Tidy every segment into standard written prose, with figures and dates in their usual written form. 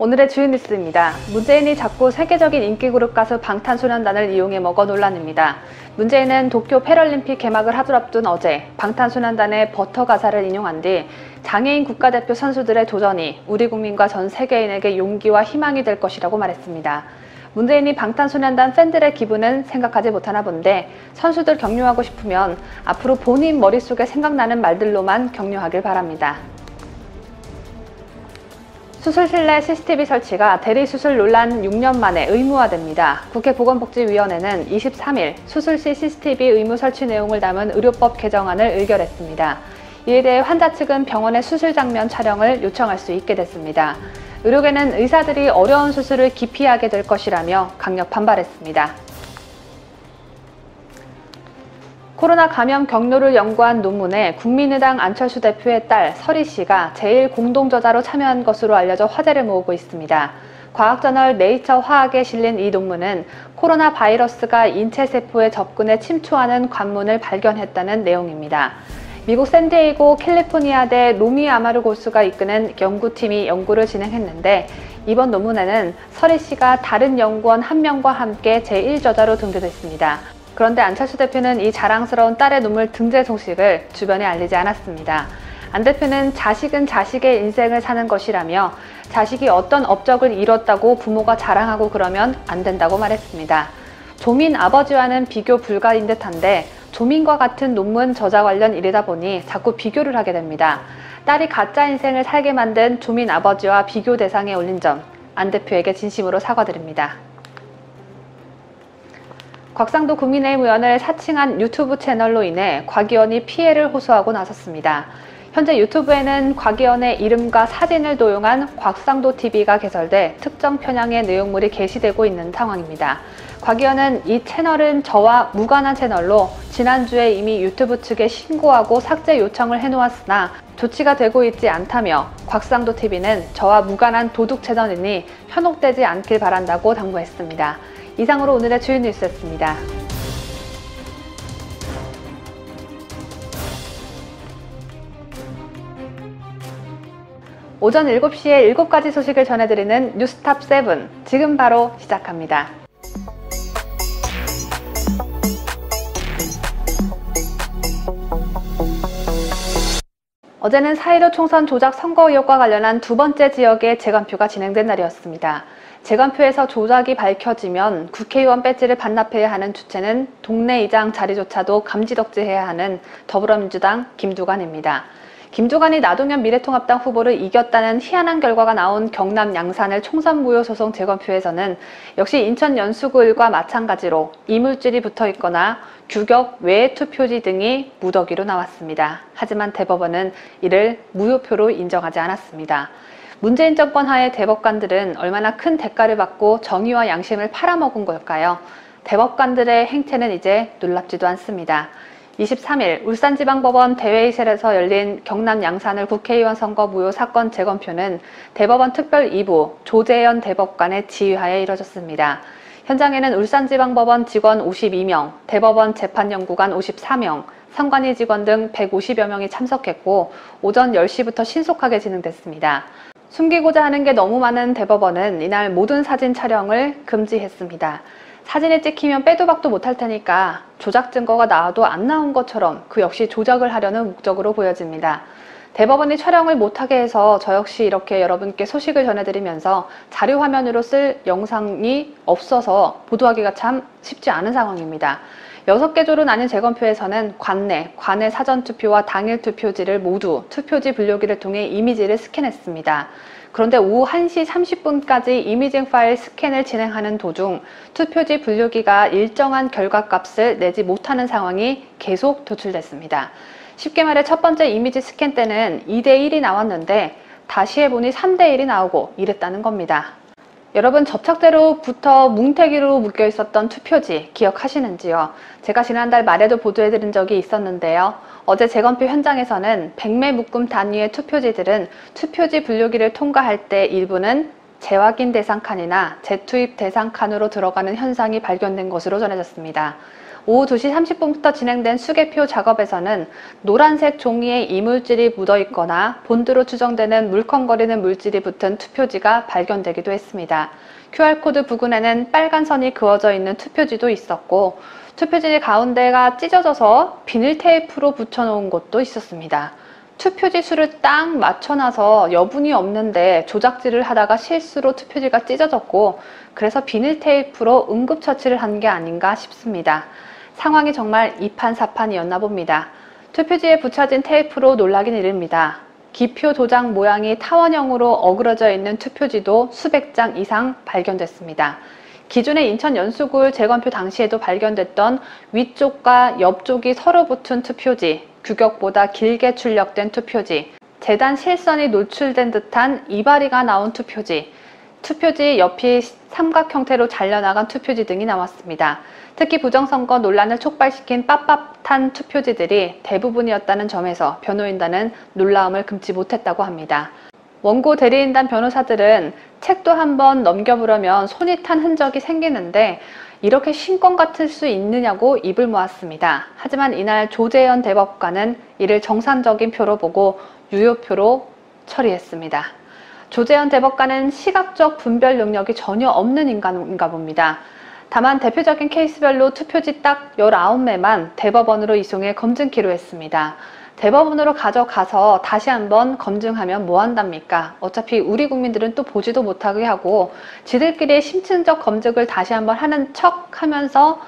오늘의 주요 뉴스입니다. 문재인이 자꾸 세계적인 인기그룹 가수 방탄소년단을 이용해 먹어 논란입니다. 문재인은 도쿄 패럴림픽 개막을 하루 앞둔 어제 방탄소년단의 버터 가사를 인용한 뒤 장애인 국가대표 선수들의 도전이 우리 국민과 전 세계인에게 용기와 희망이 될 것이라고 말했습니다. 문재인이 방탄소년단 팬들의 기분은 생각하지 못하나 본데 선수들 격려하고 싶으면 앞으로 본인 머릿속에 생각나는 말들로만 격려하길 바랍니다. 수술실 내 CCTV 설치가 대리수술 논란 6년 만에 의무화됩니다. 국회 보건복지위원회는 23일 수술실 CCTV 의무 설치 내용을 담은 의료법 개정안을 의결했습니다. 이에 대해 환자 측은 병원의 수술 장면 촬영을 요청할 수 있게 됐습니다. 의료계는 의사들이 어려운 수술을 기피하게 될 것이라며 강력 반발했습니다. 코로나 감염 경로를 연구한 논문에 국민의당 안철수 대표의 딸 설희 씨가 제일 공동저자로 참여한 것으로 알려져 화제를 모으고 있습니다. 과학저널 네이처 화학에 실린 이 논문은 코로나 바이러스가 인체세포에 접근해 침투하는 관문을 발견했다는 내용입니다. 미국 샌디에이고 캘리포니아대 로미 아마르고스가 이끄는 연구팀이 연구를 진행했는데 이번 논문에는 설희 씨가 다른 연구원 1명과 함께 제1저자로 등재됐습니다. 그런데 안철수 대표는 이 자랑스러운 딸의 논문 등재 소식을 주변에 알리지 않았습니다. 안 대표는 자식은 자식의 인생을 사는 것이라며 자식이 어떤 업적을 이뤘다고 부모가 자랑하고 그러면 안 된다고 말했습니다. 조민 아버지와는 비교 불가인 듯한데 조민과 같은 논문 저자 관련 일이다 보니 자꾸 비교를 하게 됩니다. 딸이 가짜 인생을 살게 만든 조민 아버지와 비교 대상에 올린 점 안 대표에게 진심으로 사과드립니다. 곽상도 국민의힘 의원을 사칭한 유튜브 채널로 인해 곽 의원이 피해를 호소하고 나섰습니다. 현재 유튜브에는 곽 의원의 이름과 사진을 도용한 곽상도TV가 개설돼 특정 편향의 내용물이 게시되고 있는 상황입니다. 곽 의원은 이 채널은 저와 무관한 채널로 지난주에 이미 유튜브 측에 신고하고 삭제 요청을 해놓았으나 조치가 되고 있지 않다며 곽상도TV는 저와 무관한 도둑 채널이니 현혹되지 않길 바란다고 당부했습니다. 이상으로 오늘의 주요 뉴스였습니다. 오전 7시에 7가지 소식을 전해드리는 뉴스탑 7, 지금 바로 시작합니다. 어제는 4.15 총선 조작 선거 의혹과 관련한 두 번째 지역의 재검표가 진행된 날이었습니다. 재검표에서 조작이 밝혀지면 국회의원 배지를 반납해야 하는 주체는 동네 이장 자리조차도 감지덕지해야 하는 더불어민주당 김두관입니다. 김두관이 나동현 미래통합당 후보를 이겼다는 희한한 결과가 나온 경남 양산을 총선 무효소송 재검표에서는 역시 인천 연수구을과 마찬가지로 이물질이 붙어 있거나 규격 외의 투표지 등이 무더기로 나왔습니다. 하지만 대법원은 이를 무효표로 인정하지 않았습니다. 문재인 정권 하에 대법관들은 얼마나 큰 대가를 받고 정의와 양심을 팔아먹은 걸까요? 대법관들의 행태는 이제 놀랍지도 않습니다. 23일 울산지방법원 대회의실에서 열린 경남 양산을 국회의원 선거 무효 사건 재검표는 대법원 특별 2부 조재현 대법관의 지휘하에 이뤄졌습니다. 현장에는 울산지방법원 직원 52명, 대법원 재판연구관 54명, 선관위 직원 등 150여 명이 참석했고 오전 10시부터 신속하게 진행됐습니다. 숨기고자 하는 게 너무 많은 대법원은 이날 모든 사진 촬영을 금지했습니다. 사진에 찍히면 빼도 박도 못할 테니까 조작 증거가 나와도 안 나온 것처럼 그 역시 조작을 하려는 목적으로 보여집니다. 대법원이 촬영을 못하게 해서 저 역시 이렇게 여러분께 소식을 전해드리면서 자료 화면으로 쓸 영상이 없어서 보도하기가 참 쉽지 않은 상황입니다. 6개 조로 나뉜 재검표에서는 관내 사전투표와 당일 투표지를 모두 투표지 분류기를 통해 이미지를 스캔했습니다. 그런데 오후 1시 30분까지 이미징 파일 스캔을 진행하는 도중 투표지 분류기가 일정한 결과값을 내지 못하는 상황이 계속 도출됐습니다. 쉽게 말해 첫 번째 이미지 스캔 때는 2대1이 나왔는데 다시 해보니 3대1이 나오고 이랬다는 겁니다. 여러분 접착제로부터 뭉태기로 묶여 있었던 투표지 기억하시는지요? 제가 지난달 말에도 보도해드린 적이 있었는데요. 어제 재검표 현장에서는 100매 묶음 단위의 투표지들은 투표지 분류기를 통과할 때 일부는 재확인 대상 칸이나 재투입 대상 칸으로 들어가는 현상이 발견된 것으로 전해졌습니다. 오후 2시 30분부터 진행된 수개표 작업에서는 노란색 종이에 이물질이 묻어 있거나 본드로 추정되는 물컹거리는 물질이 붙은 투표지가 발견되기도 했습니다. QR코드 부근에는 빨간 선이 그어져 있는 투표지도 있었고, 투표지 가운데가 찢어져서 비닐 테이프로 붙여놓은 곳도 있었습니다. 투표지 수를 딱 맞춰놔서 여분이 없는데 조작질을 하다가 실수로 투표지가 찢어졌고, 그래서 비닐 테이프로 응급처치를 한 게 아닌가 싶습니다. 상황이 정말 이판사판이었나 봅니다. 투표지에 붙여진 테이프로 놀라긴 이릅니다. 기표 도장 모양이 타원형으로 어그러져 있는 투표지도 수백 장 이상 발견됐습니다. 기존의 인천 연수구을 재검표 당시에도 발견됐던 위쪽과 옆쪽이 서로 붙은 투표지, 규격보다 길게 출력된 투표지, 재단 실선이 노출된 듯한 이바리가 나온 투표지, 투표지 옆이 삼각 형태로 잘려나간 투표지 등이 나왔습니다. 특히 부정선거 논란을 촉발시킨 빳빳한 투표지들이 대부분이었다는 점에서 변호인단은 놀라움을 금치 못했다고 합니다. 원고 대리인단 변호사들은 책도 한번 넘겨보려면 손이 탄 흔적이 생기는데 이렇게 신권 같을 수 있느냐고 입을 모았습니다. 하지만 이날 조재현 대법관은 이를 정상적인 표로 보고 유효표로 처리했습니다. 조재현 대법관은 시각적 분별 능력이 전혀 없는 인간인가 봅니다. 다만 대표적인 케이스별로 투표지 딱 19매만 대법원으로 이송해 검증키로 했습니다. 대법원으로 가져가서 다시 한번 검증하면 뭐 한답니까? 어차피 우리 국민들은 또 보지도 못하게 하고 지들끼리의 심층적 검증을 다시 한번 하는 척 하면서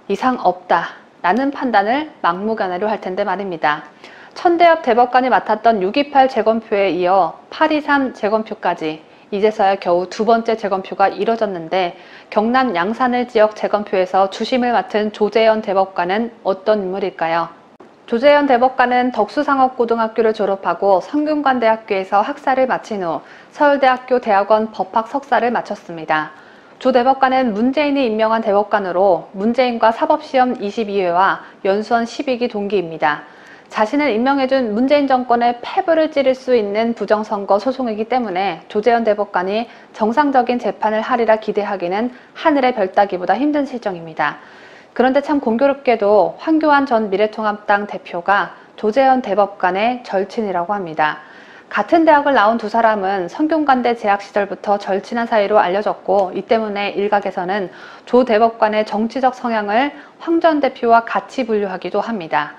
이상 없다 라는 판단을 막무가내로 할 텐데 말입니다. 천대엽 대법관이 맡았던 6.28 재검표에 이어 8.23 재검표까지 이제서야 겨우 두 번째 재검표가 이뤄졌는데 경남 양산을 지역 재검표에서 주심을 맡은 조재현 대법관은 어떤 인물일까요? 조재현 대법관은 덕수상업고등학교를 졸업하고 성균관대학교에서 학사를 마친 후 서울대학교 대학원 법학 석사를 마쳤습니다. 조 대법관은 문재인이 임명한 대법관으로 문재인과 사법시험 22회와 연수원 12기 동기입니다. 자신을 임명해준 문재인 정권의 폐부를 찌를 수 있는 부정선거 소송이기 때문에 조재현 대법관이 정상적인 재판을 하리라 기대하기는 하늘의 별 따기보다 힘든 실정입니다. 그런데 참 공교롭게도 황교안 전 미래통합당 대표가 조재현 대법관의 절친이라고 합니다. 같은 대학을 나온 두 사람은 성균관대 재학 시절부터 절친한 사이로 알려졌고 이 때문에 일각에서는 조 대법관의 정치적 성향을 황 전 대표와 같이 분류하기도 합니다.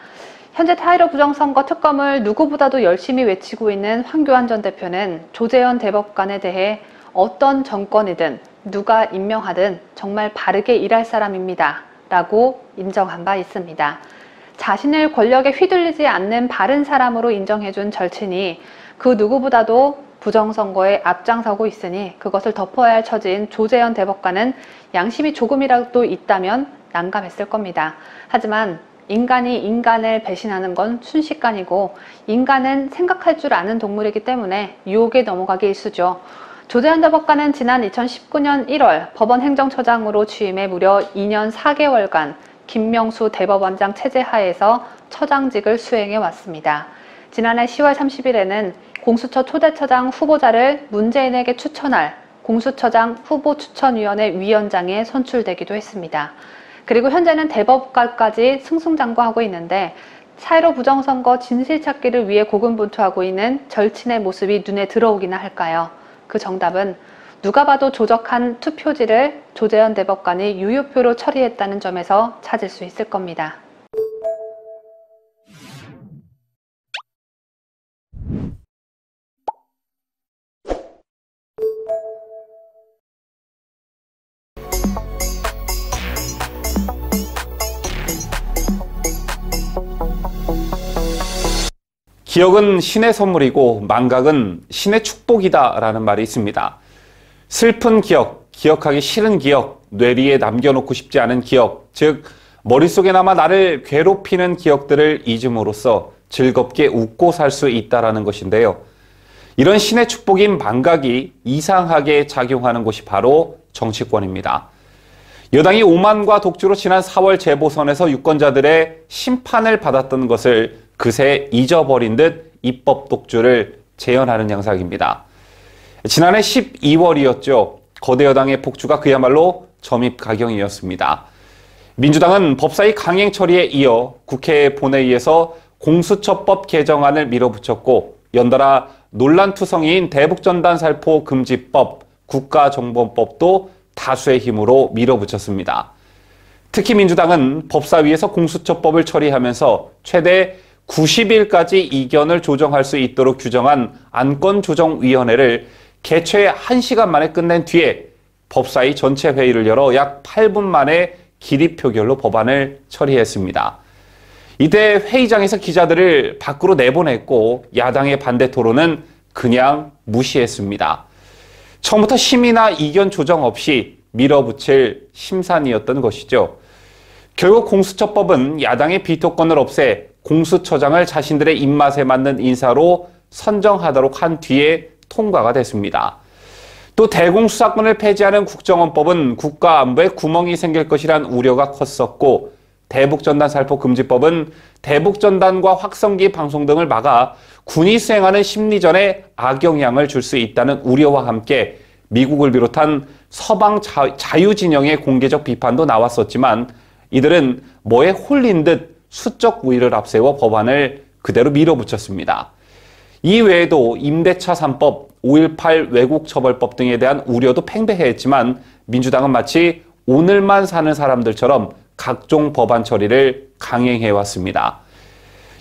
현재 타이로 부정선거 특검을 누구보다도 열심히 외치고 있는 황교안 전 대표는 조재현 대법관에 대해 어떤 정권이든 누가 임명하든 정말 바르게 일할 사람입니다 라고 인정한 바 있습니다. 자신을 권력에 휘둘리지 않는 바른 사람으로 인정해준 절친이 그 누구보다도 부정선거에 앞장서고 있으니 그것을 덮어야 할 처지인 조재현 대법관은 양심이 조금이라도 있다면 난감했을 겁니다. 하지만 인간이 인간을 배신하는 건 순식간이고 인간은 생각할 줄 아는 동물이기 때문에 유혹에 넘어가기 일쑤죠. 조재현 대법관은 지난 2019년 1월 법원 행정처장으로 취임해 무려 2년 4개월간 김명수 대법원장 체제 하에서 처장직을 수행해 왔습니다. 지난해 10월 30일에는 공수처 초대처장 후보자를 문재인에게 추천할 공수처장 후보추천위원회 위원장에 선출되기도 했습니다. 그리고 현재는 대법관까지 승승장구하고 있는데 사이로 부정선거 진실찾기를 위해 고군분투하고 있는 절친의 모습이 눈에 들어오기나 할까요? 그 정답은 누가 봐도 조작한 투표지를 조재현 대법관이 유효표로 처리했다는 점에서 찾을 수 있을 겁니다. 기억은 신의 선물이고 망각은 신의 축복이다라는 말이 있습니다. 슬픈 기억, 기억하기 싫은 기억, 뇌리에 남겨놓고 싶지 않은 기억, 즉 머릿속에 남아 나를 괴롭히는 기억들을 잊음으로써 즐겁게 웃고 살 수 있다는 것인데요. 이런 신의 축복인 망각이 이상하게 작용하는 곳이 바로 정치권입니다. 여당이 오만과 독주로 지난 4월 재보선에서 유권자들의 심판을 받았던 것을 그새 잊어버린 듯 입법 독주를 재현하는 양상입니다. 지난해 12월이었죠. 거대 여당의 폭주가 그야말로 점입가경이었습니다. 민주당은 법사위 강행 처리에 이어 국회 본회의에서 공수처법 개정안을 밀어붙였고 연달아 논란투성이인 대북전단살포 금지법, 국가정보원법도 다수의 힘으로 밀어붙였습니다. 특히 민주당은 법사위에서 공수처법을 처리하면서 최대 90일까지 이견을 조정할 수 있도록 규정한 안건조정위원회를 개최 1시간 만에 끝낸 뒤에 법사위 전체 회의를 열어 약 8분 만에 기립표결로 법안을 처리했습니다. 이때 회의장에서 기자들을 밖으로 내보냈고 야당의 반대 토론은 그냥 무시했습니다. 처음부터 심의나 이견 조정 없이 밀어붙일 심산이었던 것이죠. 결국 공수처법은 야당의 비토권을 없애 공수처장을 자신들의 입맛에 맞는 인사로 선정하도록 한 뒤에 통과가 됐습니다. 또 대공수사권을 폐지하는 국정원법은 국가안보에 구멍이 생길 것이란 우려가 컸었고 대북전단살포 금지법은 대북전단과 확성기 방송 등을 막아 군이 수행하는 심리전에 악영향을 줄 수 있다는 우려와 함께 미국을 비롯한 서방 자유진영의 공개적 비판도 나왔었지만 이들은 뭐에 홀린 듯 수적 우위를 앞세워 법안을 그대로 밀어붙였습니다. 이 외에도 임대차 3법, 5.18 외국처벌법 등에 대한 우려도 팽배했지만 민주당은 마치 오늘만 사는 사람들처럼 각종 법안 처리를 강행해왔습니다.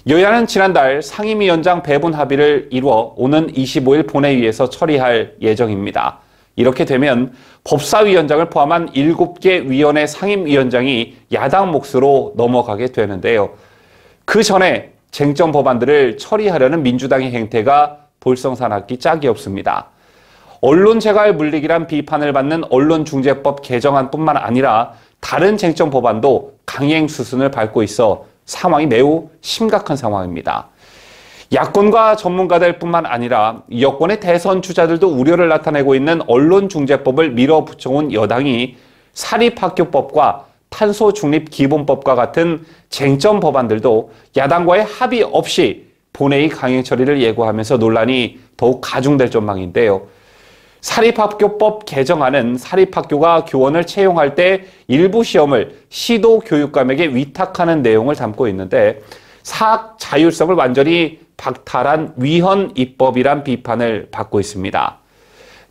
여야는 지난달 상임위원장 배분 합의를 이루어 오는 25일 본회의에서 처리할 예정입니다. 이렇게 되면 법사위원장을 포함한 7개 위원회 상임위원장이 야당 몫으로 넘어가게 되는데요. 그 전에 쟁점 법안들을 처리하려는 민주당의 행태가 볼썽사납기 짝이 없습니다. 언론 재갈 물리기란 비판을 받는 언론중재법 개정안뿐만 아니라 다른 쟁점 법안도 강행 수순을 밟고 있어 상황이 매우 심각한 상황입니다. 야권과 전문가들 뿐만 아니라 여권의 대선 주자들도 우려를 나타내고 있는 언론중재법을 밀어붙여온 여당이 사립학교법과 탄소중립기본법과 같은 쟁점 법안들도 야당과의 합의 없이 본회의 강행 처리를 예고하면서 논란이 더욱 가중될 전망인데요. 사립학교법 개정안은 사립학교가 교원을 채용할 때 일부 시험을 시도교육감에게 위탁하는 내용을 담고 있는데 사학 자율성을 완전히 박탈한 위헌 입법이란 비판을 받고 있습니다.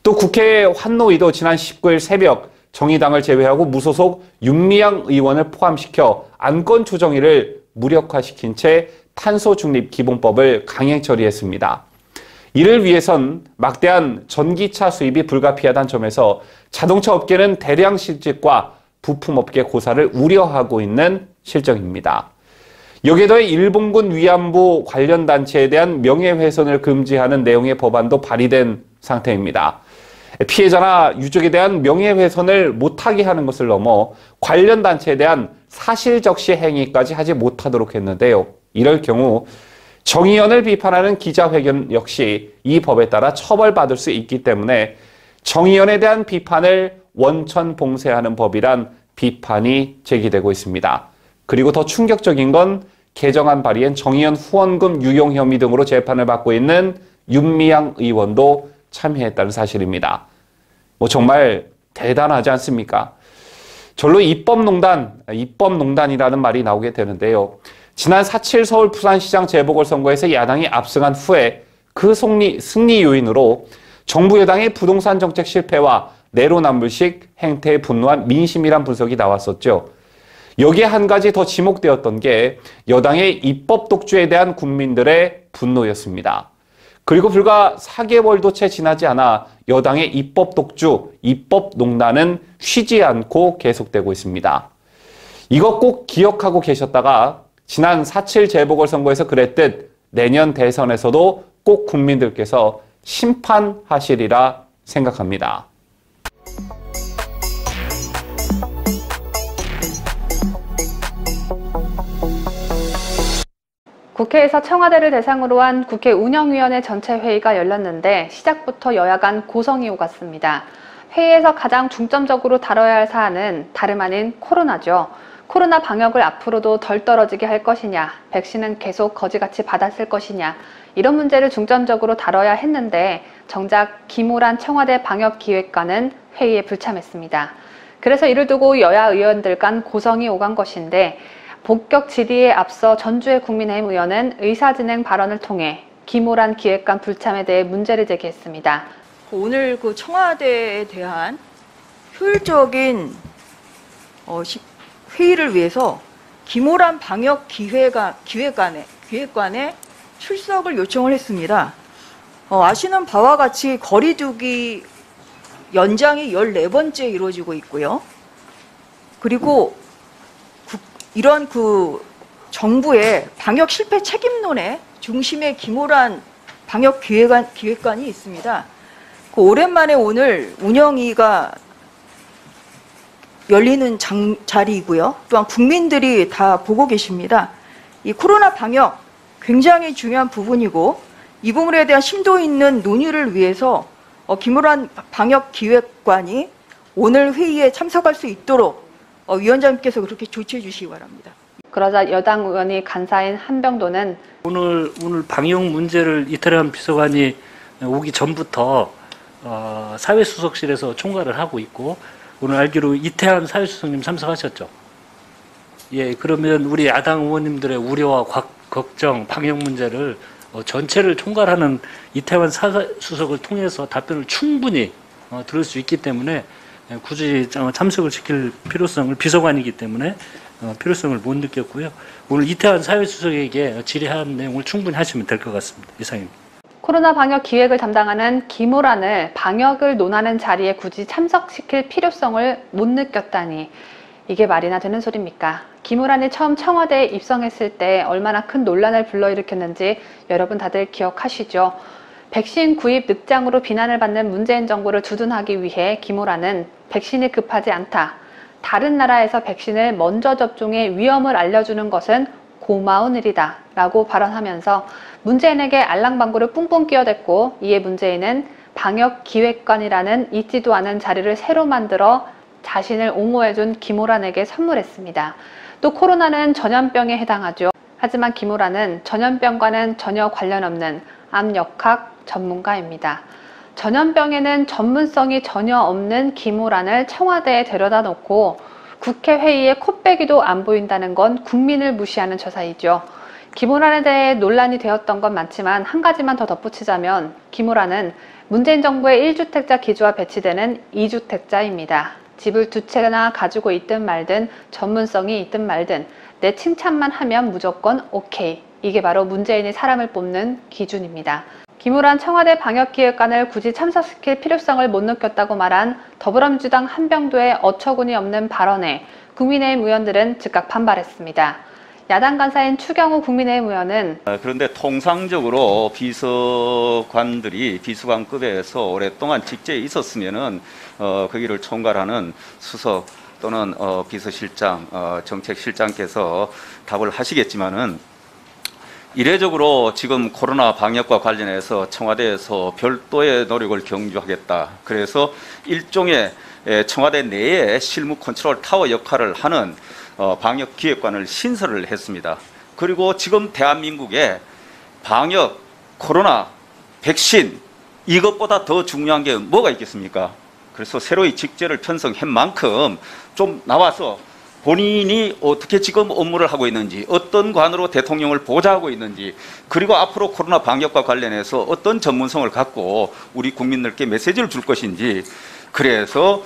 또 국회 환노위도 지난 19일 새벽 정의당을 제외하고 무소속 윤미향 의원을 포함시켜 안건 조정위를 무력화시킨 채 탄소중립기본법을 강행 처리했습니다. 이를 위해선 막대한 전기차 수입이 불가피하다는 점에서 자동차 업계는 대량 실직과 부품업계 고사를 우려하고 있는 실정입니다. 여기에 더해 일본군 위안부 관련 단체에 대한 명예훼손을 금지하는 내용의 법안도 발의된 상태입니다. 피해자나 유족에 대한 명예훼손을 못하게 하는 것을 넘어 관련 단체에 대한 사실적시 행위까지 하지 못하도록 했는데요. 이럴 경우 정의연을 비판하는 기자회견 역시 이 법에 따라 처벌받을 수 있기 때문에 정의연에 대한 비판을 원천봉쇄하는 법이란 비판이 제기되고 있습니다. 그리고 더 충격적인 건 개정안 발의엔 정의연 후원금 유용 혐의 등으로 재판을 받고 있는 윤미향 의원도 참여했다는 사실입니다. 정말 대단하지 않습니까? 절로 입법농단이라는 말이 나오게 되는데요. 지난 4.7 서울 부산시장 재보궐선거에서 야당이 압승한 후에 그 승리 요인으로 정부 여당의 부동산 정책 실패와 내로남불식 행태에 분노한 민심이란 분석이 나왔었죠. 여기에 한 가지 더 지목되었던 게 여당의 입법 독주에 대한 국민들의 분노였습니다. 그리고 불과 4개월도 채 지나지 않아 여당의 입법 독주, 입법 농단은 쉬지 않고 계속되고 있습니다. 이것 꼭 기억하고 계셨다가 지난 4.7 재보궐선거에서 그랬듯 내년 대선에서도 꼭 국민들께서 심판하시리라 생각합니다. 국회에서 청와대를 대상으로 한 국회 운영위원회 전체 회의가 열렸는데 시작부터 여야 간 고성이 오갔습니다. 회의에서 가장 중점적으로 다뤄야 할 사안은 다름 아닌 코로나죠. 코로나 방역을 앞으로도 덜 떨어지게 할 것이냐, 백신은 계속 거지같이 받았을 것이냐, 이런 문제를 중점적으로 다뤄야 했는데 정작 김호란 청와대 방역기획관은 회의에 불참했습니다. 그래서 이를 두고 여야 의원들 간 고성이 오간 것인데 본격 질의에 앞서 전주의 국민의힘 의원은 의사진행 발언을 통해 김호란 기획관 불참에 대해 문제를 제기했습니다. 오늘 그 청와대에 대한 효율적인 회의를 위해서 김호란 방역 기획관의 출석을 요청을 했습니다. 아시는 바와 같이 거리두기 연장이 14번째 이루어지고 있고요. 그리고 이런 정부의 방역 실패 책임론의 중심에 김호란 방역 기획관이 있습니다. 오랜만에 오늘 운영위가 열리는 자리이고요. 또한 국민들이 다 보고 계십니다. 이 코로나 방역 굉장히 중요한 부분이고 이 부분에 대한 심도 있는 논의를 위해서 김호란 방역기획관이 오늘 회의에 참석할 수 있도록 위원장님께서 그렇게 조치해 주시기 바랍니다. 그러자 여당 의원이 간사인 한병도는 오늘 방역 문제를 이태원 비서관이 오기 전부터 사회수석실에서 총괄을 하고 있고 오늘 알기로 이태한 사회수석님 참석하셨죠? 예, 그러면 우리 야당 의원님들의 우려와 걱정, 방역 문제를 전체를 총괄하는 이태원 사회수석을 통해서 답변을 충분히 들을 수 있기 때문에 굳이 참석을 시킬 필요성을 비서관이기 때문에 필요성을 못 느꼈고요. 오늘 이태원 사회수석에게 질의한 내용을 충분히 하시면 될 것 같습니다. 이상입니다. 코로나 방역 기획을 담당하는 김호란을 방역을 논하는 자리에 굳이 참석시킬 필요성을 못 느꼈다니 이게 말이나 되는 소리입니까? 김호란이 처음 청와대에 입성했을 때 얼마나 큰 논란을 불러일으켰는지 여러분 다들 기억하시죠? 백신 구입 늑장으로 비난을 받는 문재인 정부를 두둔하기 위해 김호란은 백신이 급하지 않다. 다른 나라에서 백신을 먼저 접종해 위험을 알려주는 것은 고마운 일이다 라고 발언하면서 문재인에게 알랑방구를 뿡뿡 끼어댔고 이에 문재인은 방역기획관이라는 있지도 않은 자리를 새로 만들어 자신을 옹호해준 김호란에게 선물했습니다. 또 코로나는 전염병에 해당하죠. 하지만 김호란은 전염병과는 전혀 관련 없는 암역학 전문가입니다. 전염병에는 전문성이 전혀 없는 김호란을 청와대에 데려다 놓고 국회 회의에 콧배기도 안 보인다는 건 국민을 무시하는 처사이죠. 김호란에 대해 논란이 되었던 건 많지만 한 가지만 더 덧붙이자면 김호란은 문재인 정부의 1주택자 기조와 배치되는 2주택자입니다. 집을 2채나 가지고 있든 말든 전문성이 있든 말든 내 칭찬만 하면 무조건 오케이. 이게 바로 문재인이 사람을 뽑는 기준입니다. 김호란 청와대 방역기획관을 굳이 참석시킬 필요성을 못 느꼈다고 말한 더불어민주당 한병도의 어처구니 없는 발언에 국민의힘 의원들은 즉각 반발했습니다. 야당 간사인 추경호 국민의힘 의원은 그런데 통상적으로 비서관들이 비서관급에서 오랫동안 직제에 있었으면은 거기를 총괄하는 수석 또는 비서실장, 정책실장께서 답을 하시겠지만은 이례적으로 지금 코로나 방역과 관련해서 청와대에서 별도의 노력을 경주하겠다. 그래서 일종의 청와대 내에 실무 컨트롤 타워 역할을 하는 방역기획관을 신설을 했습니다. 그리고 지금 대한민국의 방역, 코로나, 백신 이것보다 더 중요한 게 뭐가 있겠습니까? 그래서 새로이 직제를 편성한 만큼 좀 나와서 본인이 어떻게 지금 업무를 하고 있는지, 어떤 관으로 대통령을 보좌하고 있는지, 그리고 앞으로 코로나 방역과 관련해서 어떤 전문성을 갖고 우리 국민들께 메시지를 줄 것인지, 그래서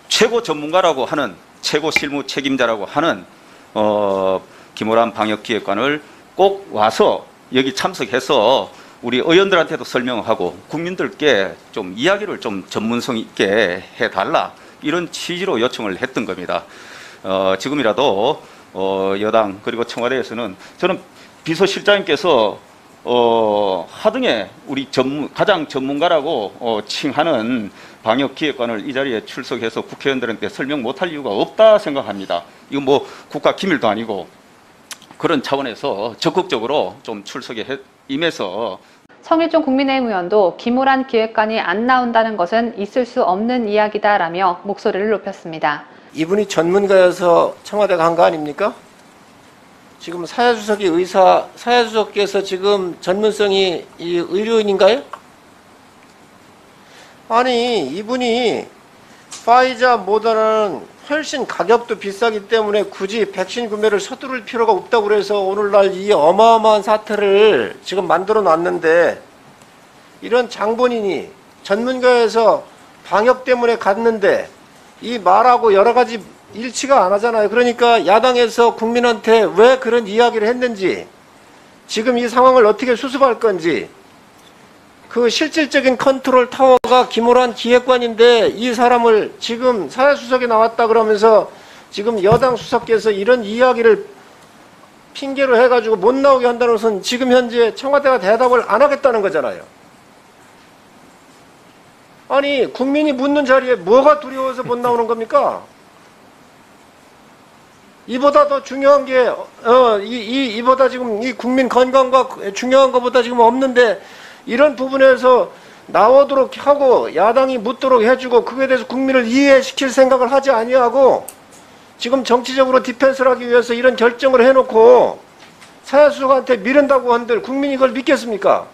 최고 전문가라고 하는, 최고 실무 책임자라고 하는 김호란 방역기획관을 꼭 와서 여기 참석해서 우리 의원들한테도 설명하고 국민들께 좀 이야기를 좀 전문성 있게 해달라. 이런 취지로 요청을 했던 겁니다. 지금이라도 여당 그리고 청와대에서는 저는 비서실장님께서 하등에 우리 가장 전문가라고 칭하는 방역기획관을 이 자리에 출석해서 국회의원들한테 설명 못할 이유가 없다 생각합니다. 이거 뭐 국가 기밀도 아니고 그런 차원에서 적극적으로 좀 출석에 임해서 성일종 국민의힘 의원도 김호란 기획관이 안 나온다는 것은 있을 수 없는 이야기다라며 목소리를 높였습니다. 이분이 전문가여서 청와대가 한 거 아닙니까? 지금 사회수석께서 지금 전문성이 의료인인가요? 아니, 이분이 파이자, 모더나는 훨씬 가격도 비싸기 때문에 굳이 백신 구매를 서두를 필요가 없다고 그래서 오늘날 이 어마어마한 사태를 지금 만들어 놨는데, 이런 장본인이 전문가에서 방역 때문에 갔는데 이 말하고 여러 가지 일치가 안 하잖아요. 그러니까 야당에서 국민한테 왜 그런 이야기를 했는지, 지금 이 상황을 어떻게 수습할 건지, 그 실질적인 컨트롤 타워가 김호란 기획관인데 이 사람을 지금 사회수석이 나왔다 그러면서 지금 여당 수석께서 이런 이야기를 핑계로 해가지고 못 나오게 한다는 것은 지금 현재 청와대가 대답을 안 하겠다는 거잖아요. 아니, 국민이 묻는 자리에 뭐가 두려워서 못 나오는 겁니까? 이보다 더 중요한 게, 이보다 지금 이 국민 건강과 중요한 것보다 지금 없는데, 이런 부분에서 나오도록 하고 야당이 묻도록 해주고 그거에 대해서 국민을 이해시킬 생각을 하지 아니하고 지금 정치적으로 디펜스를 하기 위해서 이런 결정을 해놓고 사회수석한테 미룬다고 한들 국민이 이걸 믿겠습니까?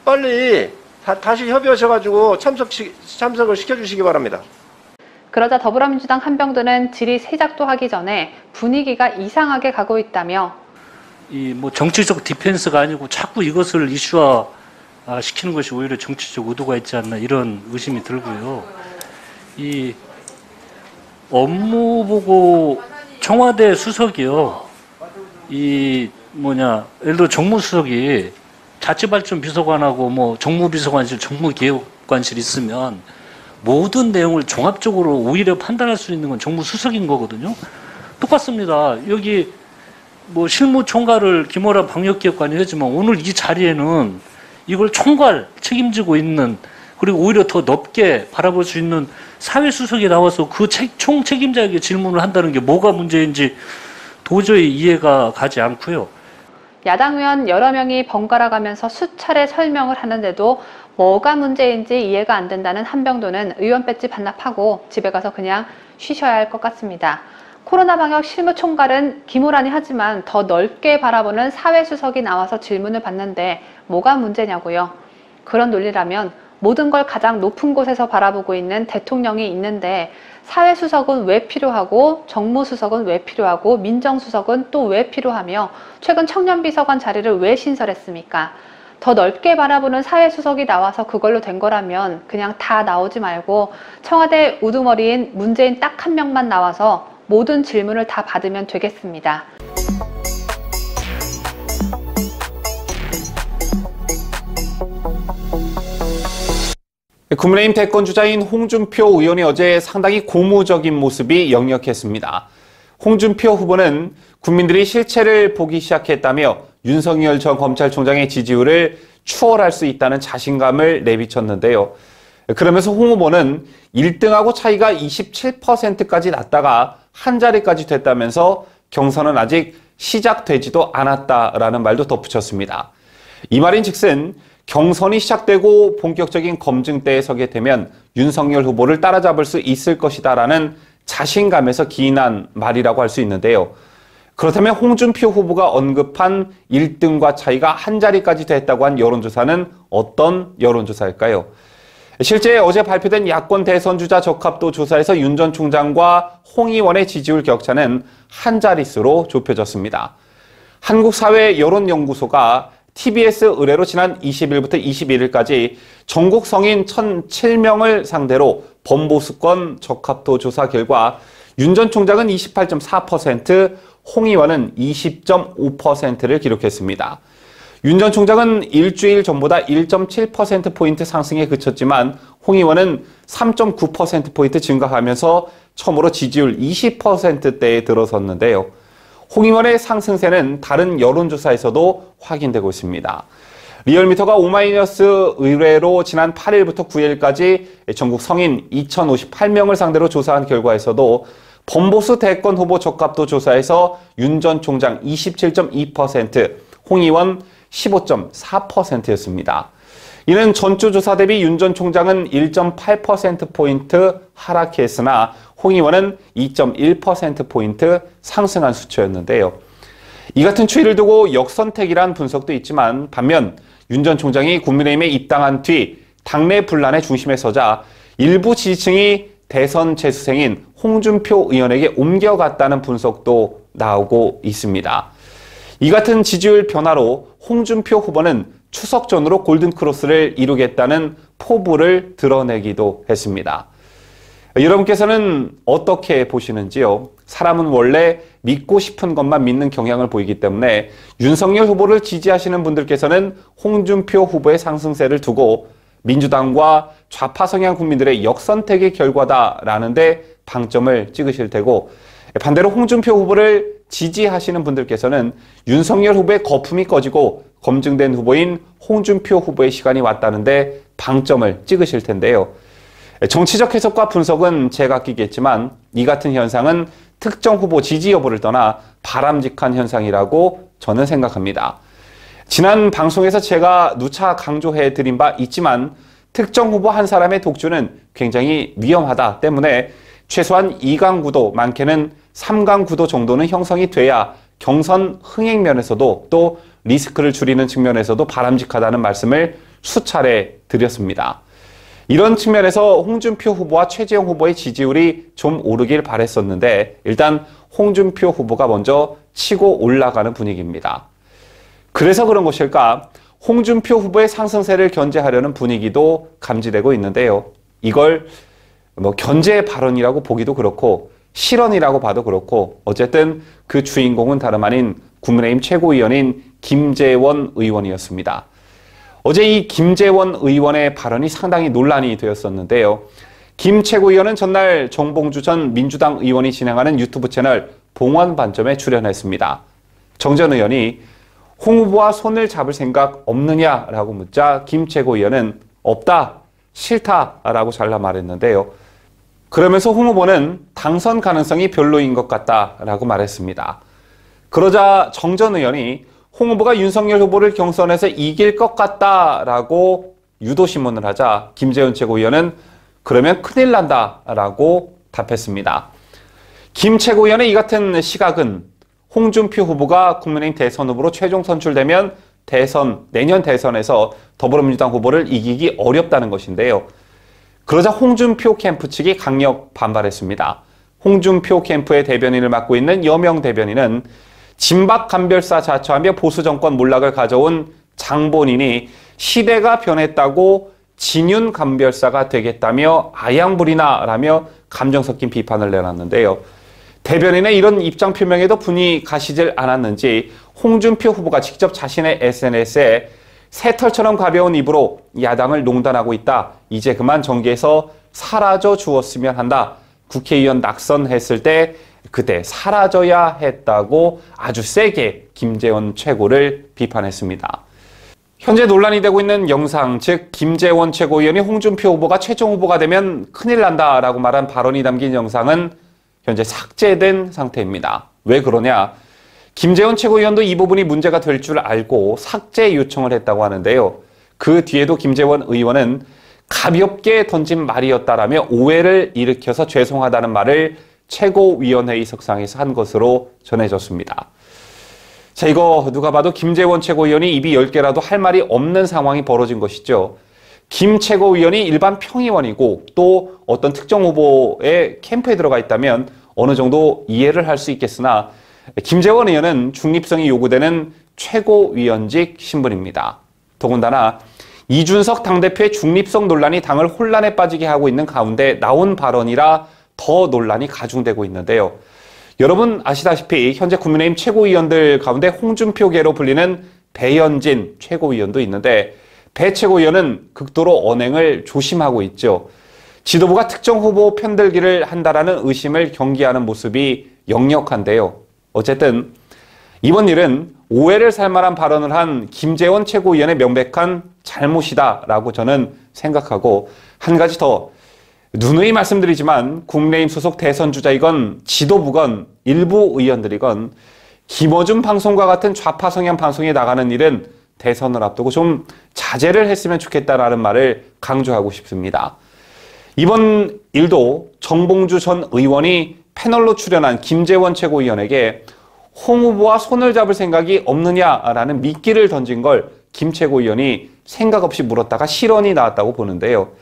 빨리 다시 협의하셔가지고 참석을 시켜주시기 바랍니다. 그러자 더불어민주당 한병도는 질의 시작도 하기 전에 분위기가 이상하게 가고 있다며 이 뭐 정치적 디펜스가 아니고 자꾸 이것을 이슈화 시키는 것이 오히려 정치적 의도가 있지 않나 이런 의심이 들고요. 이 업무보고 청와대 수석이요. 이 예를 들어 정무수석이 자치발전 비서관하고 뭐 정무비서관실, 정무기획관실 있으면 모든 내용을 종합적으로 오히려 판단할 수 있는 건 정무수석인 거거든요. 똑같습니다. 여기 뭐 실무총괄을 김호란 방역기획관이 하지만 오늘 이 자리에는 이걸 총괄 책임지고 있는, 그리고 오히려 더 넓게 바라볼 수 있는 사회수석이 나와서 그 총책임자에게 질문을 한다는 게 뭐가 문제인지 도저히 이해가 가지 않고요. 야당 의원 여러 명이 번갈아 가면서 수차례 설명을 하는데도 뭐가 문제인지 이해가 안 된다는 한병도는 의원 배지 반납하고 집에 가서 그냥 쉬셔야 할 것 같습니다. 코로나 방역 실무총괄은 김호란이 하지만 더 넓게 바라보는 사회수석이 나와서 질문을 받는데 뭐가 문제냐고요. 그런 논리라면 모든 걸 가장 높은 곳에서 바라보고 있는 대통령이 있는데 사회수석은 왜 필요하고 정무수석은 왜 필요하고 민정수석은 또 왜 필요하며 최근 청년비서관 자리를 왜 신설했습니까? 더 넓게 바라보는 사회수석이 나와서 그걸로 된 거라면 그냥 다 나오지 말고 청와대 우두머리인 문재인 딱 한 명만 나와서 모든 질문을 다 받으면 되겠습니다. 국민의힘 대권주자인 홍준표 의원이 어제 상당히 고무적인 모습이 역력했습니다. 홍준표 후보는 국민들이 실체를 보기 시작했다며 윤석열 전 검찰총장의 지지율을 추월할 수 있다는 자신감을 내비쳤는데요. 그러면서 홍 후보는 1등하고 차이가 27%까지 났다가 한 자리까지 됐다면서 경선은 아직 시작되지도 않았다라는 말도 덧붙였습니다. 이 말인즉슨 경선이 시작되고 본격적인 검증대에 서게 되면 윤석열 후보를 따라잡을 수 있을 것이다라는 자신감에서 기인한 말이라고 할 수 있는데요. 그렇다면 홍준표 후보가 언급한 1등과 차이가 한 자리까지 됐다고 한 여론조사는 어떤 여론조사일까요? 실제 어제 발표된 야권 대선 주자 적합도 조사에서 윤 전 총장과 홍 의원의 지지율 격차는 한 자릿수로 좁혀졌습니다. 한국사회여론연구소가 TBS 의뢰로 지난 20일부터 21일까지 전국 성인 1,007명을 상대로 범보수권 적합도 조사 결과 윤 전 총장은 28.4%, 홍 의원은 20.5%를 기록했습니다. 윤 전 총장은 일주일 전보다 1.7%포인트 상승에 그쳤지만 홍 의원은 3.9%포인트 증가하면서 처음으로 지지율 20%대에 들어섰는데요. 홍 의원의 상승세는 다른 여론조사에서도 확인되고 있습니다. 리얼미터가 오마이너스 의뢰로 지난 8일부터 9일까지 전국 성인 2,058명을 상대로 조사한 결과에서도 범보수 대권 후보 적합도 조사에서 윤 전 총장 27.2%, 홍 의원 15.4%였습니다. 이는 전주 조사 대비 윤 전 총장은 1.8%포인트 하락했으나 홍 의원은 2.1%포인트 상승한 수치였는데요. 이 같은 추이를 두고 역선택이란 분석도 있지만 반면 윤 전 총장이 국민의힘에 입당한 뒤 당내 분란의 중심에 서자 일부 지지층이 대선 재수생인 홍준표 의원에게 옮겨갔다는 분석도 나오고 있습니다. 이 같은 지지율 변화로 홍준표 후보는 추석 전으로 골든크로스를 이루겠다는 포부를 드러내기도 했습니다. 여러분께서는 어떻게 보시는지요? 사람은 원래 믿고 싶은 것만 믿는 경향을 보이기 때문에 윤석열 후보를 지지하시는 분들께서는 홍준표 후보의 상승세를 두고 민주당과 좌파 성향 국민들의 역선택의 결과다라는 데 방점을 찍으실 테고, 반대로 홍준표 후보를 지지하시는 분들께서는 윤석열 후보의 거품이 꺼지고 검증된 후보인 홍준표 후보의 시간이 왔다는데 방점을 찍으실 텐데요. 정치적 해석과 분석은 제각기겠지만 이 같은 현상은 특정 후보 지지 여부를 떠나 바람직한 현상이라고 저는 생각합니다. 지난 방송에서 제가 누차 강조해 드린 바 있지만 특정 후보 한 사람의 독주는 굉장히 위험하다 때문에 최소한 2강 구도, 많게는 3강 구도 정도는 형성이 돼야 경선 흥행 면에서도 또 리스크를 줄이는 측면에서도 바람직하다는 말씀을 수차례 드렸습니다. 이런 측면에서 홍준표 후보와 최재형 후보의 지지율이 좀 오르길 바랬었는데 일단 홍준표 후보가 먼저 치고 올라가는 분위기입니다. 그래서 그런 것일까? 홍준표 후보의 상승세를 견제하려는 분위기도 감지되고 있는데요. 이걸 견제 발언이라고 보기도 그렇고 실언이라고 봐도 그렇고 어쨌든 그 주인공은 다름 아닌 국민의힘 최고위원인 김재원 의원이었습니다. 어제 이 김재원 의원의 발언이 상당히 논란이 되었었는데요. 김 최고위원은 전날 정봉주 전 민주당 의원이 진행하는 유튜브 채널 봉헌반점에 출연했습니다. 정 전 의원이 홍 후보와 손을 잡을 생각 없느냐라고 묻자 김 최고위원은 없다, 싫다라고 잘라 말했는데요. 그러면서 홍 후보는 당선 가능성이 별로인 것 같다라고 말했습니다. 그러자 정 전 의원이 홍 후보가 윤석열 후보를 경선에서 이길 것 같다라고 유도신문을 하자 김재원 최고위원은 그러면 큰일 난다라고 답했습니다. 김 최고위원의 이 같은 시각은 홍준표 후보가 국민의힘 대선 후보로 최종 선출되면 내년 대선에서 더불어민주당 후보를 이기기 어렵다는 것인데요. 그러자 홍준표 캠프 측이 강력 반발했습니다. 홍준표 캠프의 대변인을 맡고 있는 여명 대변인은 진박 간별사 자처하며 보수 정권 몰락을 가져온 장본인이 시대가 변했다고 진윤 간별사가 되겠다며 아양부리나라며 감정 섞인 비판을 내놨는데요. 대변인의 이런 입장 표명에도 분이 가시질 않았는지 홍준표 후보가 직접 자신의 SNS에 새털처럼 가벼운 입으로 야당을 농단하고 있다. 이제 그만 정계에서 사라져 주었으면 한다. 국회의원 낙선했을 때 그때 사라져야 했다고 아주 세게 김재원 최고를 비판했습니다. 현재 논란이 되고 있는 영상, 즉 김재원 최고위원이 홍준표 후보가 최종 후보가 되면 큰일 난다라고 말한 발언이 담긴 영상은 현재 삭제된 상태입니다. 왜 그러냐? 김재원 최고위원도 이 부분이 문제가 될 줄 알고 삭제 요청을 했다고 하는데요. 그 뒤에도 김재원 의원은 가볍게 던진 말이었다라며 오해를 일으켜서 죄송하다는 말을 최고위원회의석상에서 한 것으로 전해졌습니다. 자, 이거 누가 봐도 김재원 최고위원이 입이 10개라도 할 말이 없는 상황이 벌어진 것이죠. 김 최고위원이 일반 평의원이고 또 어떤 특정 후보의 캠프에 들어가 있다면 어느 정도 이해를 할 수 있겠으나 김재원 의원은 중립성이 요구되는 최고위원직 신분입니다. 더군다나 이준석 당대표의 중립성 논란이 당을 혼란에 빠지게 하고 있는 가운데 나온 발언이라 더 논란이 가중되고 있는데요. 여러분 아시다시피 현재 국민의힘 최고위원들 가운데 홍준표계로 불리는 배현진 최고위원도 있는데 배 최고위원은 극도로 언행을 조심하고 있죠. 지도부가 특정 후보 편들기를 한다라는 의심을 경계하는 모습이 역력한데요. 어쨌든 이번 일은 오해를 살 만한 발언을 한 김재원 최고위원의 명백한 잘못이다라고 저는 생각하고 한 가지 더 누누이 말씀드리지만 국민의힘 소속 대선 주자이건 지도부건 일부 의원들이건 김어준 방송과 같은 좌파 성향 방송에 나가는 일은 대선을 앞두고 좀 자제를 했으면 좋겠다라는 말을 강조하고 싶습니다. 이번 일도 정봉주 전 의원이 패널로 출연한 김재원 최고위원에게 홍 후보와 손을 잡을 생각이 없느냐라는 미끼를 던진 걸 김 최고위원이 생각 없이 물었다가 실언이 나왔다고 보는데요.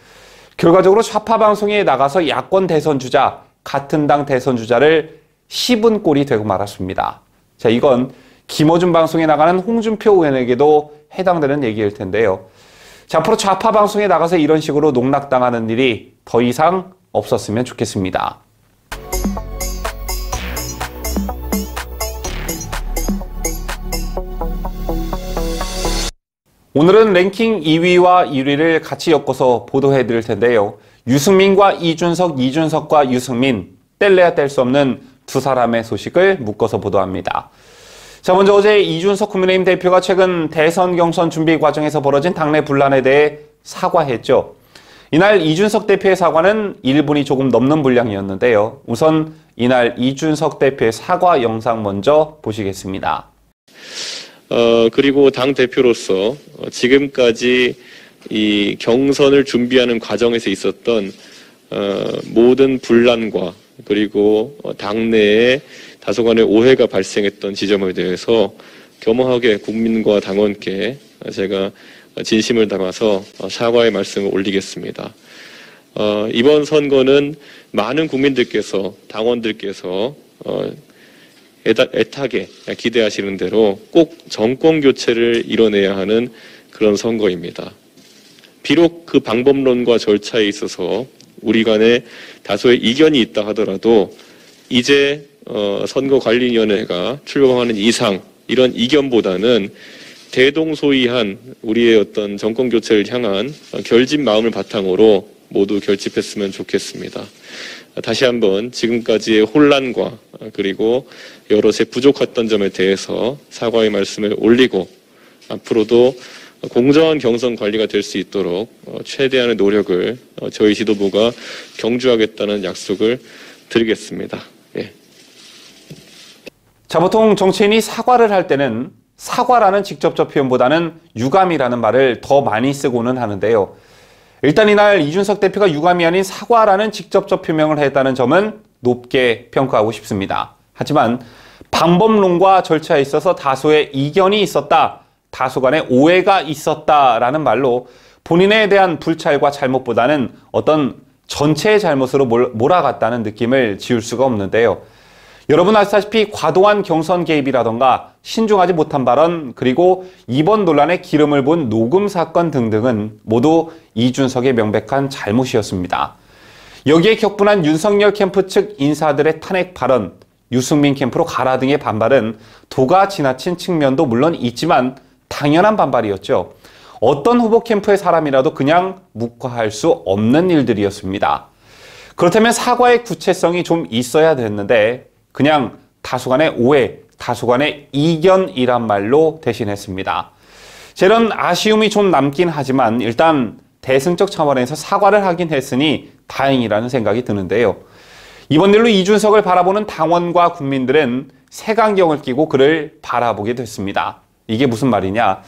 결과적으로 좌파 방송에 나가서 야권 대선 주자, 같은 당 대선 주자를 씹은 꼴이 되고 말았습니다. 자, 이건 김어준 방송에 나가는 홍준표 의원에게도 해당되는 얘기일 텐데요. 자, 앞으로 좌파 방송에 나가서 이런 식으로 농락당하는 일이 더 이상 없었으면 좋겠습니다. 오늘은 랭킹 2위와 1위를 같이 엮어서 보도해 드릴 텐데요. 유승민과 이준석, 이준석과 유승민, 뗄래야 뗄 수 없는 두 사람의 소식을 묶어서 보도합니다. 자, 먼저 어제 이준석 국민의힘 대표가 최근 대선 경선 준비 과정에서 벌어진 당내 분란에 대해 사과했죠. 이날 이준석 대표의 사과는 1분이 조금 넘는 분량이었는데요. 우선 이날 이준석 대표의 사과 영상 먼저 보시겠습니다. 그리고 당 대표로서 지금까지 이 경선을 준비하는 과정에서 있었던 모든 분란과 그리고 당내에 다소간의 오해가 발생했던 지점에 대해서 겸허하게 국민과 당원께 제가 진심을 담아서 사과의 말씀을 올리겠습니다. 이번 선거는 많은 국민들께서, 당원들께서 애타게 기대하시는 대로 꼭 정권 교체를 이뤄내야 하는 그런 선거입니다. 비록 그 방법론과 절차에 있어서 우리 간에 다소의 이견이 있다 하더라도 이제 선거관리위원회가 출범하는 이상 이런 이견보다는 대동소이한 우리의 어떤 정권 교체를 향한 결집 마음을 바탕으로 모두 결집했으면 좋겠습니다. 다시 한번 지금까지의 혼란과 그리고 여럿의 부족했던 점에 대해서 사과의 말씀을 올리고 앞으로도 공정한 경선 관리가 될 수 있도록 최대한의 노력을 저희 지도부가 경주하겠다는 약속을 드리겠습니다. 예. 자, 보통 정치인이 사과를 할 때는 사과라는 직접적 표현보다는 유감이라는 말을 더 많이 쓰고는 하는데요. 일단 이날 이준석 대표가 유감이 아닌 사과라는 직접적 표명을 했다는 점은 높게 평가하고 싶습니다. 하지만 방법론과 절차에 있어서 다소의 이견이 있었다, 다소 간의 오해가 있었다라는 말로 본인에 대한 불찰과 잘못보다는 어떤 전체의 잘못으로 몰아갔다는 느낌을 지울 수가 없는데요. 여러분 아시다시피 과도한 경선 개입이라던가 신중하지 못한 발언, 그리고 이번 논란에 기름을 본 녹음 사건 등등은 모두 이준석의 명백한 잘못이었습니다. 여기에 격분한 윤석열 캠프 측 인사들의 탄핵 발언, 유승민 캠프로 가라 등의 반발은 도가 지나친 측면도 물론 있지만 당연한 반발이었죠. 어떤 후보 캠프의 사람이라도 그냥 묵과할 수 없는 일들이었습니다. 그렇다면 사과의 구체성이 좀 있어야 됐는데 그냥 다소간의 오해, 다소간의 이견이란 말로 대신했습니다. 이런 아쉬움이 좀 남긴 하지만 일단 대승적 차원에서 사과를 하긴 했으니 다행이라는 생각이 드는데요. 이번 일로 이준석을 바라보는 당원과 국민들은 색안경을 끼고 그를 바라보게 됐습니다. 이게 무슨 말이냐?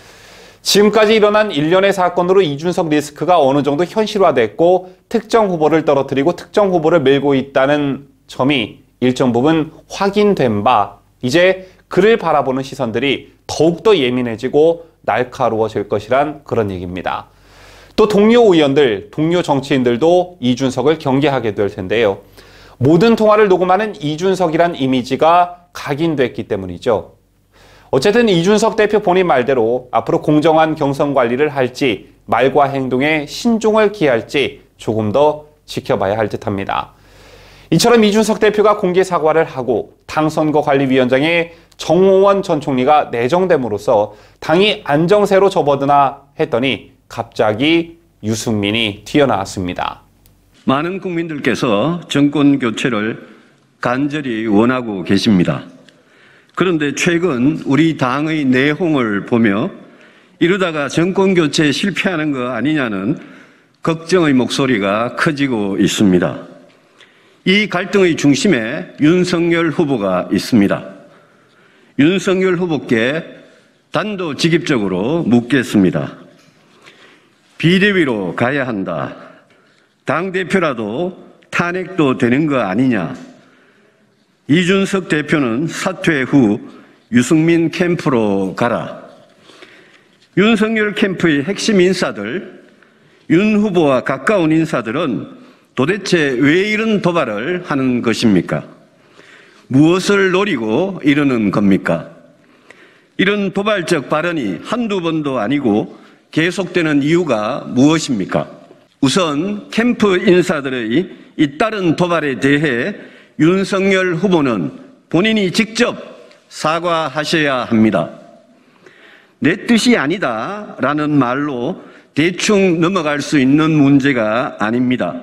지금까지 일어난 일련의 사건으로 이준석 리스크가 어느 정도 현실화됐고 특정 후보를 떨어뜨리고 특정 후보를 밀고 있다는 점이 일정 부분 확인된 바, 이제 그를 바라보는 시선들이 더욱더 예민해지고 날카로워질 것이란 그런 얘기입니다. 또 동료 의원들, 동료 정치인들도 이준석을 경계하게 될 텐데요. 모든 통화를 녹음하는 이준석이란 이미지가 각인됐기 때문이죠. 어쨌든 이준석 대표 본인 말대로 앞으로 공정한 경선 관리를 할지 말과 행동에 신중을 기할지 조금 더 지켜봐야 할 듯합니다. 이처럼 이준석 대표가 공개 사과를 하고 당선거관리위원장에 정호원 전 총리가 내정됨으로써 당이 안정세로 접어드나 했더니 갑자기 유승민이 튀어나왔습니다. 많은 국민들께서 정권 교체를 간절히 원하고 계십니다. 그런데 최근 우리 당의 내홍을 보며 이러다가 정권 교체에 실패하는 거 아니냐는 걱정의 목소리가 커지고 있습니다. 이 갈등의 중심에 윤석열 후보가 있습니다. 윤석열 후보께 단도직입적으로 묻겠습니다. 비대위로 가야 한다. 당대표라도 탄핵도 되는 거 아니냐. 이준석 대표는 사퇴 후 유승민 캠프로 가라. 윤석열 캠프의 핵심 인사들, 윤 후보와 가까운 인사들은 도대체 왜 이런 도발을 하는 것입니까? 무엇을 노리고 이러는 겁니까? 이런 도발적 발언이 한두 번도 아니고 계속되는 이유가 무엇입니까? 우선 캠프 인사들의 잇따른 도발에 대해 윤석열 후보는 본인이 직접 사과하셔야 합니다. 내 뜻이 아니다라는 말로 대충 넘어갈 수 있는 문제가 아닙니다.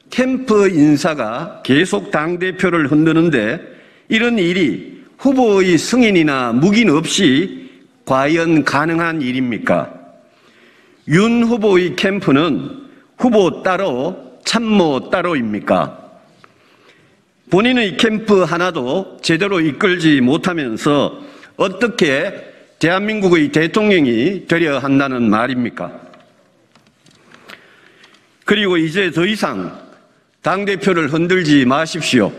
캠프 인사가 계속 당대표를 흔드는데 이런 일이 후보의 승인이나 묵인 없이 과연 가능한 일입니까? 윤 후보의 캠프는 후보 따로 참모 따로입니까? 본인의 캠프 하나도 제대로 이끌지 못하면서 어떻게 대한민국의 대통령이 되려 한다는 말입니까? 그리고 이제 더 이상 당대표를 흔들지 마십시오.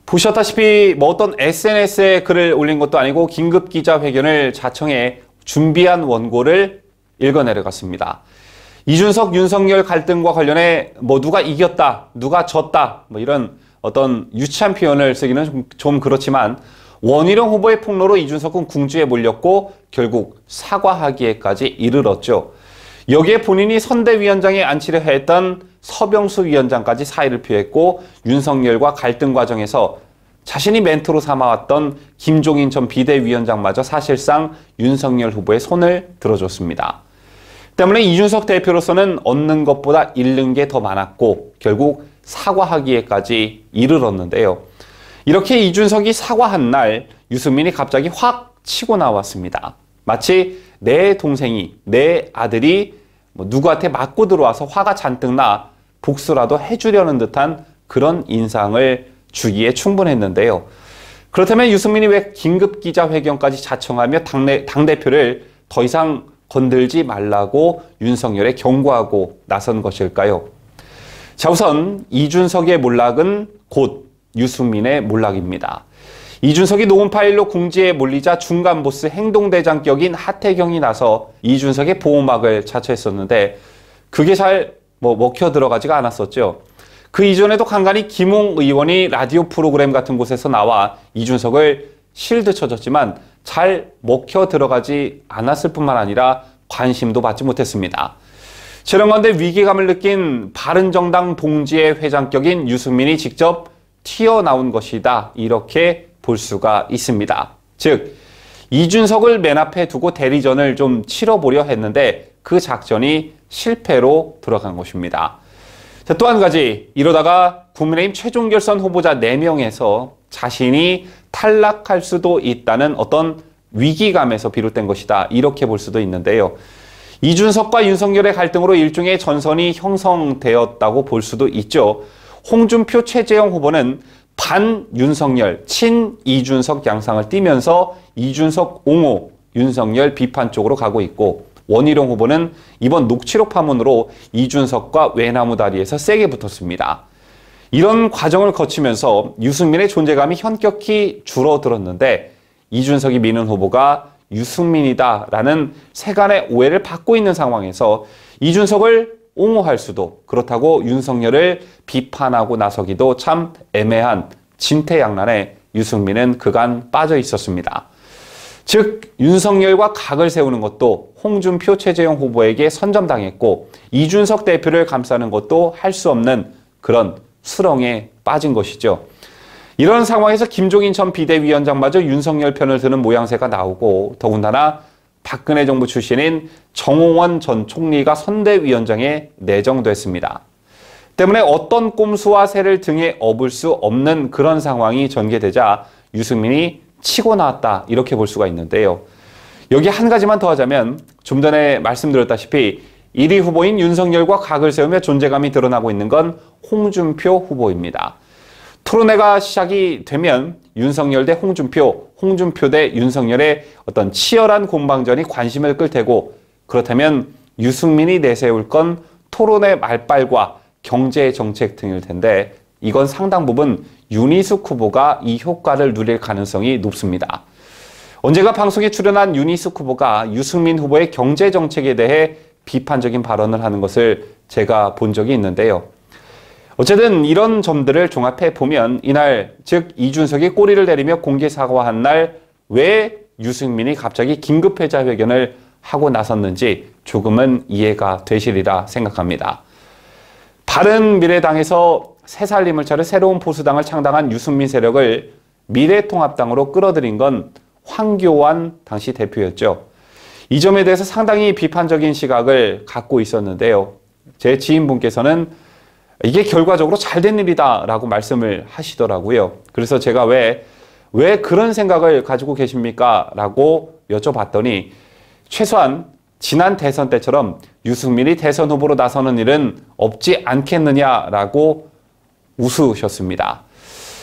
보셨다시피 어떤 SNS에 글을 올린 것도 아니고 긴급 기자회견을 자청해 준비한 원고를 읽어내려갔습니다. 이준석, 윤석열 갈등과 관련해 누가 이겼다, 누가 졌다 이런 어떤 유치한 표현을 쓰기는 좀 그렇지만 원희룡 후보의 폭로로 이준석은 궁지에 몰렸고 결국 사과하기에까지 이르렀죠. 여기에 본인이 선대위원장에 앉히려 했던 서병수 위원장까지 사의를 표했고 윤석열과 갈등 과정에서 자신이 멘토로 삼아왔던 김종인 전 비대위원장마저 사실상 윤석열 후보의 손을 들어줬습니다. 때문에 이준석 대표로서는 얻는 것보다 잃는 게 더 많았고 결국 사과하기에까지 이르렀는데요. 이렇게 이준석이 사과한 날 유승민이 갑자기 확 치고 나왔습니다. 마치 내 동생이, 내 아들이 누구한테 맞고 들어와서 화가 잔뜩 나 복수라도 해주려는 듯한 그런 인상을 주기에 충분했는데요. 그렇다면 유승민이 왜 긴급 기자회견까지 자청하며 당대표를 더 이상 건들지 말라고 윤석열에 경고하고 나선 것일까요? 자, 우선 이준석의 몰락은 곧 유승민의 몰락입니다. 이준석이 녹음 파일로 궁지에 몰리자 중간 보스 행동대장 격인 하태경이 나서 이준석의 보호막을 자처했었는데 그게 잘 먹혀 들어가지가 않았었죠. 그 이전에도 간간히 김웅 의원이 라디오 프로그램 같은 곳에서 나와 이준석을 실드 쳐줬지만 잘 먹혀 들어가지 않았을 뿐만 아니라 관심도 받지 못했습니다. 저런 건데 위기감을 느낀 바른정당 동지의 회장격인 유승민이 직접 튀어나온 것이다. 이렇게 볼 수가 있습니다. 즉 이준석을 맨 앞에 두고 대리전을 좀 치러보려 했는데 그 작전이 실패로 들어간 것입니다. 자, 또 한 가지 이러다가 국민의힘 최종 결선 후보자 4명에서 자신이 탈락할 수도 있다는 어떤 위기감에서 비롯된 것이다. 이렇게 볼 수도 있는데요. 이준석과 윤석열의 갈등으로 일종의 전선이 형성되었다고 볼 수도 있죠. 홍준표, 최재형 후보는 반 윤석열, 친 이준석 양상을 띠면서 이준석 옹호, 윤석열 비판 쪽으로 가고 있고 원희룡 후보는 이번 녹취록 파문으로 이준석과 외나무 다리에서 세게 붙었습니다. 이런 과정을 거치면서 유승민의 존재감이 현격히 줄어들었는데 이준석이 미는 후보가 유승민이다라는 세간의 오해를 받고 있는 상황에서 이준석을 옹호할 수도 그렇다고 윤석열을 비판하고 나서기도 참 애매한 진퇴양난에 유승민은 그간 빠져 있었습니다. 즉 윤석열과 각을 세우는 것도 홍준표, 최재형 후보에게 선점당했고 이준석 대표를 감싸는 것도 할 수 없는 그런 수렁에 빠진 것이죠. 이런 상황에서 김종인 전 비대위원장마저 윤석열 편을 드는 모양새가 나오고 더군다나 박근혜 정부 출신인 정홍원 전 총리가 선대위원장에 내정됐습니다. 때문에 어떤 꼼수와 새를 등에 업을 수 없는 그런 상황이 전개되자 유승민이 치고 나왔다 이렇게 볼 수가 있는데요. 여기 한 가지만 더 하자면 좀 전에 말씀드렸다시피 1위 후보인 윤석열과 각을 세우며 존재감이 드러나고 있는 건 홍준표 후보입니다. 토론회가 시작이 되면 윤석열 대 홍준표, 홍준표 대 윤석열의 어떤 치열한 공방전이 관심을 끌 테고 그렇다면 유승민이 내세울 건 토론회 말빨과 경제 정책 등일 텐데 이건 상당 부분 윤희숙 후보가 이 효과를 누릴 가능성이 높습니다. 언제가 방송에 출연한 윤희숙 후보가 유승민 후보의 경제 정책에 대해 비판적인 발언을 하는 것을 제가 본 적이 있는데요. 어쨌든 이런 점들을 종합해 보면 이날, 즉 이준석이 꼬리를 내리며 공개 사과한 날 왜 유승민이 갑자기 긴급회자회견을 하고 나섰는지 조금은 이해가 되시리라 생각합니다. 바른미래당에서 새살림을 차려 새로운 보수당을 창당한 유승민 세력을 미래통합당으로 끌어들인 건 황교안 당시 대표였죠. 이 점에 대해서 상당히 비판적인 시각을 갖고 있었는데요. 제 지인분께서는 이게 결과적으로 잘된 일이다 라고 말씀을 하시더라고요. 그래서 제가 왜 그런 생각을 가지고 계십니까? 라고 여쭤봤더니 최소한 지난 대선 때처럼 유승민이 대선 후보로 나서는 일은 없지 않겠느냐라고 웃으셨습니다.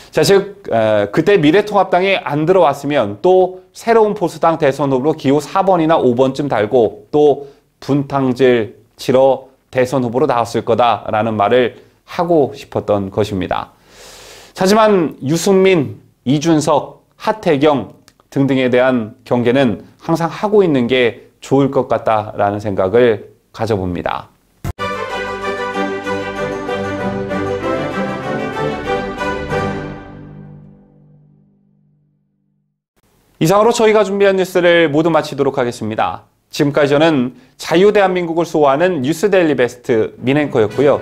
자, 즉 그때 미래통합당에 안 들어왔으면 또 새로운 보수당 대선 후보로 기호 4번이나 5번쯤 달고 또 분탕질 치러 대선 후보로 나왔을 거다라는 말을 하고 싶었던 것입니다. 하지만 유승민, 이준석, 하태경 등등에 대한 경계는 항상 하고 있는 게 좋을 것 같다라는 생각을 가져봅니다. 이상으로 저희가 준비한 뉴스를 모두 마치도록 하겠습니다. 지금까지 저는 자유대한민국을 수호하는 뉴스데일리 베스트 민앵커였고요.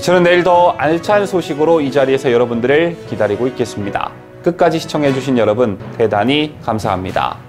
저는 내일 더 알찬 소식으로 이 자리에서 여러분들을 기다리고 있겠습니다. 끝까지 시청해주신 여러분 대단히 감사합니다.